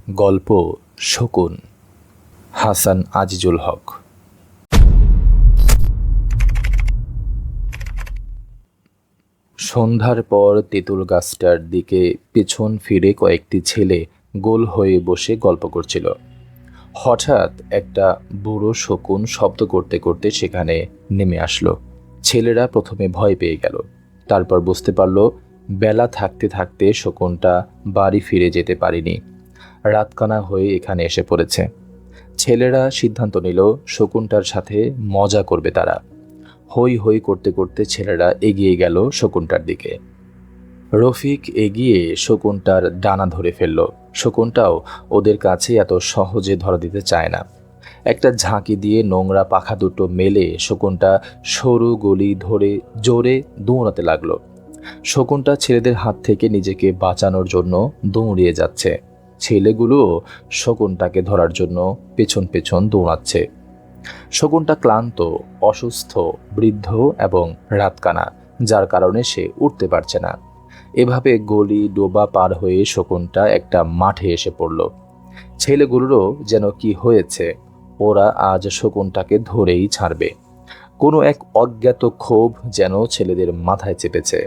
গল্প শকুন। হাসান আজিজুল হক। সন্ধ্যার পর তেঁতুল গাছটার দিকে পেছন ফিরে কয়েকটি ছেলে গোল হয়ে বসে গল্প করছিল। হঠাৎ একটা বুড়ো শকুন শব্দ করতে করতে সেখানে নেমে আসলো। ছেলেরা প্রথমে ভয় পেয়ে গেল, তারপর বুঝতে পারল বেলা থাকতে থাকতে শকুনটা বাড়ি ফিরে যেতে পারেনি, রাতকানা হয়ে এখানে এসে পড়েছে। ছেলেরা সিদ্ধান্ত নিল শকুনটার সাথে মজা করবে তারা। হই হই করতে করতে ছেলেরা এগিয়ে গেল শকুনটার দিকে। রফিক এগিয়ে শকুনটার ডানা ধরে ফেলল। শকুনটাও ওদের কাছে এত সহজে ধরা দিতে চায় না। একটা ঝাঁকি দিয়ে নোংরা পাখা দুটো মেলে শকুনটা সরু গলি ধরে জোরে দৌড়াতে লাগলো। শকুনটা ছেলেদের হাত থেকে নিজেকে বাঁচানোর জন্য দৌড়িয়ে যাচ্ছে। ছেলেগুলোও শকুনটাকে ধরার জন্য পেছন পেছন দৌড়াচ্ছে। শকুনটা ক্লান্ত, অসুস্থ, বৃদ্ধ এবং রাতকানা, যার কারণে সে উঠতে পারছে না। এভাবে গলি ডোবা পার হয়ে শকুনটা একটা মাঠে এসে পড়ল। ছেলেগুলোরও যেন কি হয়েছে, ওরা আজ শকুনটাকে ধরেই ছাড়বে। কোনো এক অজ্ঞাত ক্ষোভ যেন ছেলেদের মাথায় চেপেছে।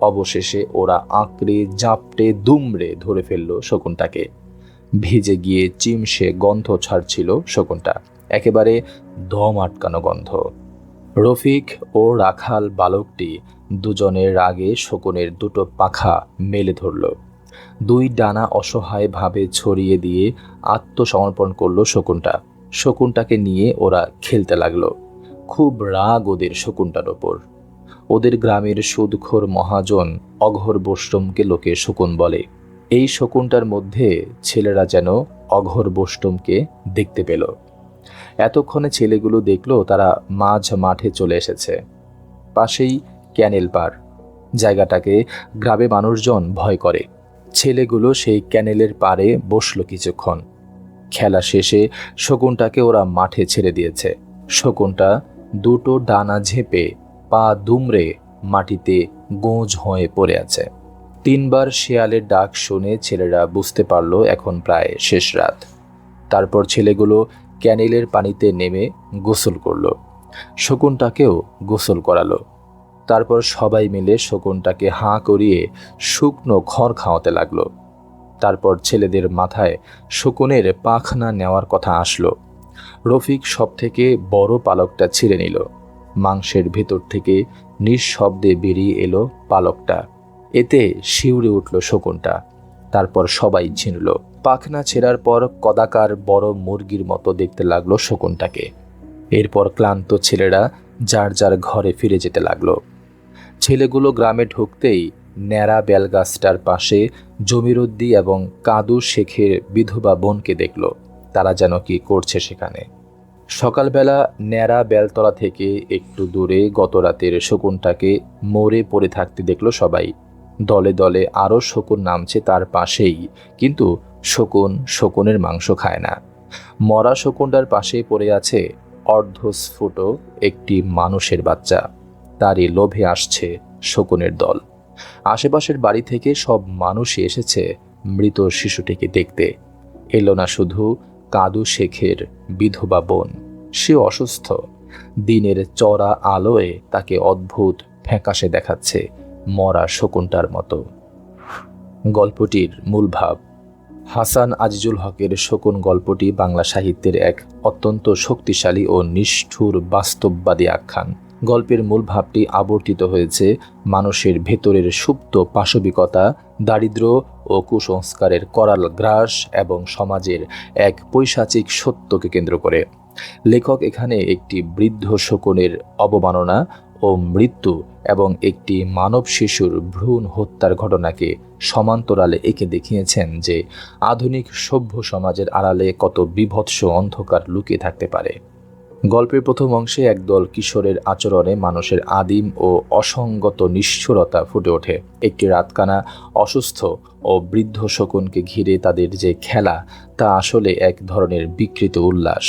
অবশেষে ওরা আঁকড়ে জাপটে দুমড়ে ধরে ফেলল শকুনটাকে। ভিজে গিয়ে চিমসে গন্ধ ছাড়ছিল শকুনটা, একেবারে দম আটকানো গন্ধ। রফিক ও রাখাল বালকটি দুজনের রাগে শকুনের দুটো পাখা মেলে ধরল। দুই ডানা অসহায়ভাবে ছড়িয়ে দিয়ে আত্মসমর্পণ করল শকুনটা। শকুনটাকে নিয়ে ওরা খেলতে লাগলো। খুব রাগ ওদের শকুনটার ওপর। ওদের গ্রামের সুদখোর মহাজন অঘোর বৈষ্ণবকে লোকে শকুন বলে। এই শকুনটার মধ্যে ছেলেরা যেন অঘোর বৈষ্ণবকে দেখতে পেল। এতক্ষণে ছেলেগুলো দেখল তারা মাঝ মাঠে চলে এসেছে। পাশেই ক্যানেল পার। জায়গাটাকে গ্রামে মানুষজন ভয় করে। ছেলেগুলো সেই ক্যানেলের পাড়ে বসলো কিছুক্ষণ। খেলা শেষে শকুনটাকে ওরা মাঠে ছেড়ে দিয়েছে। শকুনটা দুটো ডানা ঝেপে পা দুমড়ে মাটিতে গোঁজ হয়ে পড়ে আছে। তিনবার শেয়ালের ডাক শুনে ছেলেরা বুঝতে পারল এখন প্রায় শেষ রাত। তারপর ছেলেগুলো ক্যানেলের পানিতে নেমে গোসল করলো। শকুনটাকেও গোসল করালো। তারপর সবাই মিলে শকুনটাকে হাঁ করিয়ে শুকনো খড় খাওয়াতে লাগলো। তারপর ছেলেদের মাথায় শকুনের পাখনা নেওয়ার কথা আসলো। রফিক সব থেকে বড় পালকটা ছিঁড়ে নিল। মাংসের ভেতর থেকে নিঃশব্দে বেরিয়ে এলো পালকটা। এতে শিউরে উঠল শকুনটা। তারপর সবাই ছিনল। পাখনা ছেঁড়ার পর কদাকার বড় মুরগির মতো দেখতে লাগলো শকুনটাকে। এরপর ক্লান্ত ছেলেরা যার যার ঘরে ফিরে যেতে লাগলো। ছেলেগুলো গ্রামে ঢুকতেই ন্যাড়া বেলগাছটার পাশে জমিরুদ্দি এবং কাদু শেখের বিধবা বোনকে দেখল। তারা যেন কি করছে সেখানে। সকালবেলা ন্যাড়া বেলতলা থেকে একটু দূরে গত রাতের শকুনটাকে মরে পড়ে থাকতে দেখল সবাই। দলে দলে আরও শকুন নামছে তার পাশেই, কিন্তু শকুনের মাংস খায় না। মরা শকুনটার পাশে পড়ে আছে অর্ধস্ফুট একটি মানুষের বাচ্চা। তারই লোভে আসছে শকুনের দল। আশেপাশের বাড়ি থেকে সব মানুষই এসেছে মৃত শিশুটিকে দেখতে। এলো না শুধু কাদু শেখের বিধবা বোন, সে অসুস্থ। দিনের চড়া আলোয় তাকে অদ্ভুত ফ্যাকাশে দেখাচ্ছে, মরা শকুনটার মতো। গল্পটির মূল ভাব। হাসান আজিজুল হকের শকুন গল্পটি বাংলা সাহিত্যের এক অত্যন্ত শক্তিশালী ও নিষ্ঠুর বাস্তববাদী আখ্যান। গল্পের মূল ভাবটি আবর্তিত হয়েছে মানুষের ভেতরের সুপ্ত পাশবিকতা, দারিদ্র্য ও কুসংস্কারের করাল গ্রাস এবং সমাজের এক পৈশাচিক সত্যকে কেন্দ্র করে। লেখক এখানে একটি বৃদ্ধ শকুনের অবমাননা ও মৃত্যু এবং একটি মানব শিশুর ভ্রূণ হত্যার ঘটনাকে সমান্তরালে এঁকে দেখিয়েছেন যে আধুনিক সভ্য সমাজের আড়ালে কত বীভৎস অন্ধকার লুকিয়ে থাকতে পারে। গল্পের প্রথম অংশে একদল কিশোরের আচরণে মানুষের আদিম ও অসঙ্গত নিষ্ঠুরতা ফুটে ওঠে। একটি রাতকানা, অসুস্থ ও বৃদ্ধ শকুনকে ঘিরে তাদের যে খেলা, তা আসলে এক ধরনের বিকৃত উল্লাস।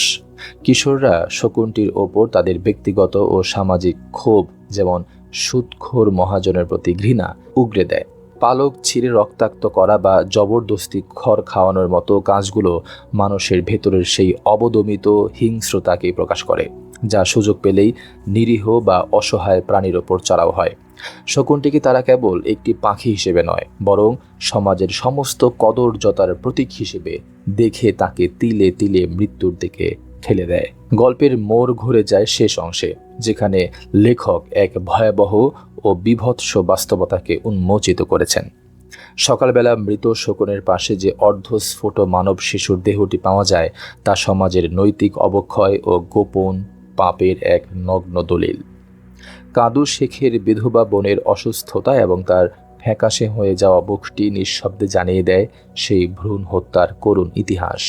কিশোররা শকুনটির ওপর তাদের ব্যক্তিগত ও সামাজিক ক্ষোভ, যেমন সুদখোর মহাজনের প্রতি ঘৃণা, উগরে দেয়। পালক ছিঁড়ে রক্তাক্ত করা বা জবরদস্তি খড় খাওয়ানোর মতো কাজগুলো মানুষের ভেতরের সেই অবদমিত হিংস্রতাকে প্রকাশ করে, যা সুযোগ পেলেই নিরীহ বা অসহায় প্রাণীর ওপর চড়াও হয়। শকুনটিকে তারা কেবল একটি পাখি হিসেবে নয়, বরং সমাজের সমস্ত কদর্যতার প্রতীক হিসেবে দেখে তাকে তিলে তিলে মৃত্যুর দিকে ঠেলে দেয়। গল্পের মোড় ঘুরে যায় শেষ অংশে, যেখানে লেখক এক ভয়াবহ ও বীভৎস বাস্তবতাকে উন্মোচিত করেছেন। সকালবেলা মৃত শকুনের পাশে যে অর্ধস্ফুট মানব শিশুর দেহটি পাওয়া যায়, তা সমাজের নৈতিক অবক্ষয় ও গোপন পাপের এক নগ্ন দলিল। কাদু শেখের বিধবা বোনের অসুস্থতা এবং তার ফ্যাকাশে হয়ে যাওয়া বুকটি নিঃশব্দে জানিয়ে দেয় সেই ভ্রূণ হত্যার করুণ ইতিহাস।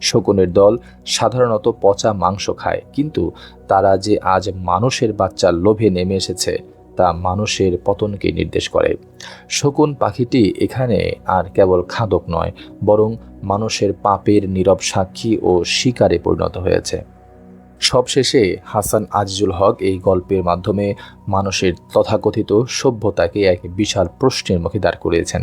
শকুনের দল সাধারণত পচা মাংস খায়, কিন্তু তারা যে আজ মানুষের বাচ্চার লোভে নেমে এসেছে তা মানুষের পতনকে নির্দেশ করে। শকুন পাখিটি এখানে আর কেবল খাদক নয়, বরং মানুষের পাপের নীরব সাক্ষী ও শিকারে পরিণত হয়েছে। সবশেষে হাসান আজিজুল হক এই গল্পের মাধ্যমে মানুষের তথাকথিত সভ্যতাকে এক বিশাল প্রশ্নের মুখে দাঁড় করিয়েছেন।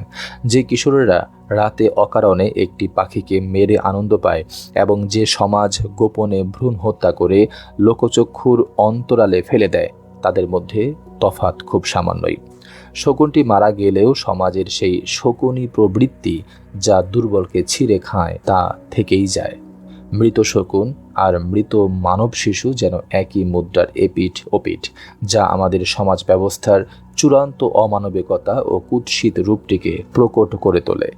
যে কিশোরেরা রাতে অকারণে একটি পাখিকে মেরে আনন্দ পায় এবং যে সমাজ গোপনে ভ্রূণ হত্যা করে লোকচক্ষুর অন্তরালে ফেলে দেয়, তাদের মধ্যে তফাৎ খুব সামান্যই। শকুনটি মারা গেলেও সমাজের সেই শকুনি প্রবৃত্তি যা দুর্বলকে ছিঁড়ে খায় তা থেকেই যায়। মৃত শকুন আর মৃত মানব শিশু যেন একই মুদ্রার এপিঠ ওপিঠ, যা আমাদের সমাজ ব্যবস্থার চূড়ান্ত অমানবিকতা ও কুৎসিত রূপটিকে প্রকট করে তোলে।